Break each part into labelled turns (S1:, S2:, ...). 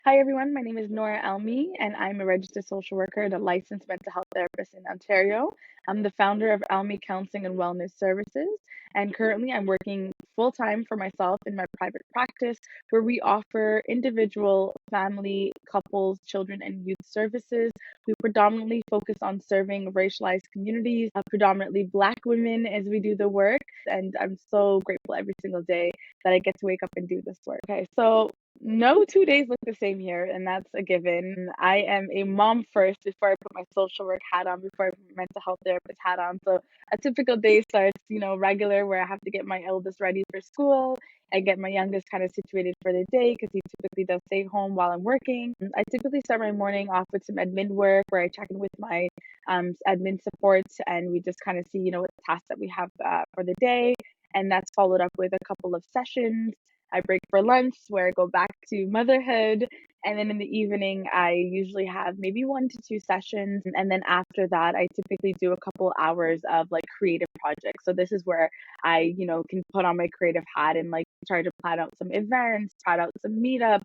S1: Hi, everyone. My name is Nora Elmi, and I'm a registered social worker and a licensed mental health therapist in Ontario. I'm the founder of Elmi Counseling and Wellness Services, and currently I'm working full time for myself in my private practice, where we offer individual, family, couples, children, and youth services. We predominantly focus on serving racialized communities, predominantly Black women, as we do the work. And I'm so grateful every single day that I get to wake up and do this work. Okay, so no 2 days look the same here, and that's a given. I am a mom first before I put my social work hat on, before I put my mental health therapist hat on. So a typical day starts, regular, where I have to get my eldest ready for school and get my youngest kind of situated for the day because he typically does stay home while I'm working. I typically start my morning off with some admin work where I check in with my admin support and we just kind of see, what tasks that we have for the day. And that's followed up with a couple of sessions. I break for lunch where I go back to motherhood. And then in the evening, I usually have maybe 1 to 2 sessions. And then after that, I typically do a couple hours of like creative projects. So this is where I, can put on my creative hat and like try to plan out some events, plan out some meetups,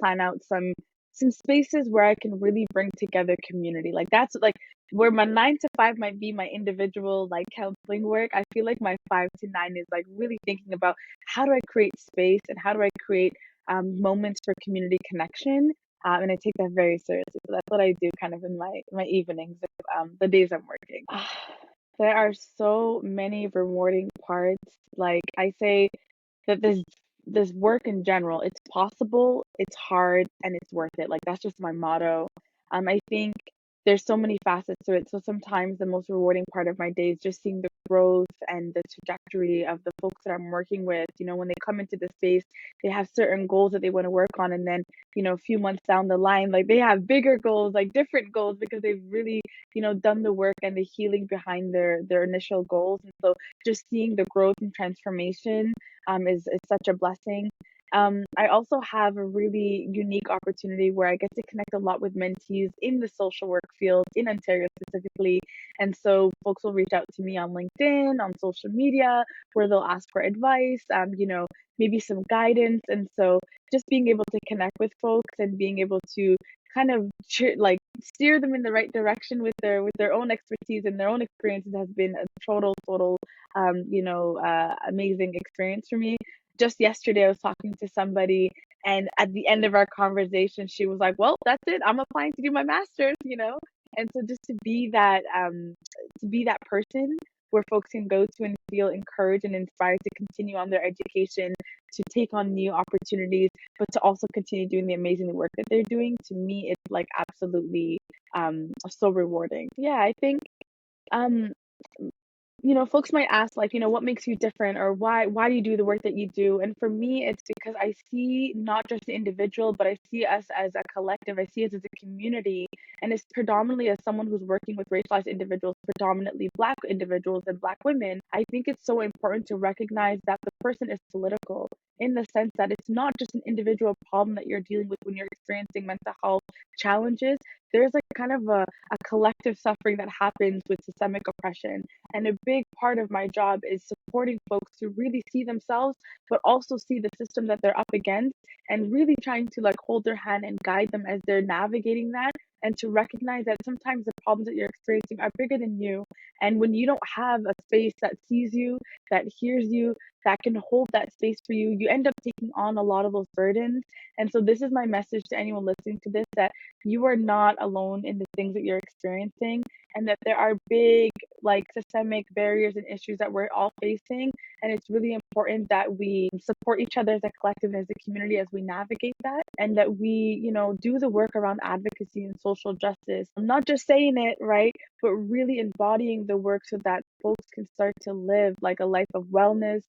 S1: plan out some spaces where I can really bring together community. Like that's like where my 9 to 5 might be my individual like counseling work. I feel like my 5 to 9 is like really thinking about how do I create space and how do I create moments for community connection. And I take that very seriously. So that's what I do kind of in my evenings, the days I'm working. There are so many rewarding parts. Like I say that this work in general, it's possible, it's hard, and it's worth it. Like that's just my motto. I think there's so many facets to it. So sometimes the most rewarding part of my day is just seeing the growth and the trajectory of the folks that I'm working with. When they come into the space, they have certain goals that they want to work on, and then a few months down the line, like they have bigger goals, like different goals, because they've really done the work and the healing behind their initial goals. And so just seeing the growth and transformation is such a blessing. I also have a really unique opportunity where I get to connect a lot with mentees in the social work field in Ontario specifically. And so folks will reach out to me on LinkedIn, on social media, where they'll ask for advice, maybe some guidance. And so just being able to connect with folks and being able to kind of steer them in the right direction with their own expertise and their own experiences has been a total amazing experience for me. Just yesterday I was talking to somebody, and at the end of our conversation she was like, well, that's it, I'm applying to do my master's. And so just to be that person where folks can go to and feel encouraged and inspired to continue on their education, to take on new opportunities, but to also continue doing the amazing work that they're doing, to me it's like absolutely so rewarding. Yeah, I think um folks might ask, like, what makes you different, or why do you do the work that you do? And for me, it's because I see not just the individual, but I see us as a collective. I see us as a community, and it's predominantly as someone who's working with racialized individuals, predominantly Black individuals and Black women. I think it's so important to recognize that the person is political in the sense that it's not just an individual problem that you're dealing with when you're experiencing mental health challenges. There's like kind of a collective suffering that happens with systemic oppression. And a big part of my job is supporting folks to really see themselves, but also see the system that they're up against, and really trying to like hold their hand and guide them as they're navigating that, and to recognize that sometimes the problems that you're experiencing are bigger than you. And when you don't have a space that sees you, that hears you, that can hold that space for you, you end up taking on a lot of those burdens. And so this is my message to anyone listening to this, that you are not alone in the things that you're experiencing, and that there are big like systemic barriers and issues that we're all facing. And it's really important that we support each other as a collective and as a community as we navigate that, and that we do the work around advocacy and social justice. I'm not just saying it, right, but really embodying the work so that folks can start to live like a life of wellness,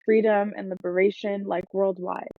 S1: freedom, and liberation, like worldwide.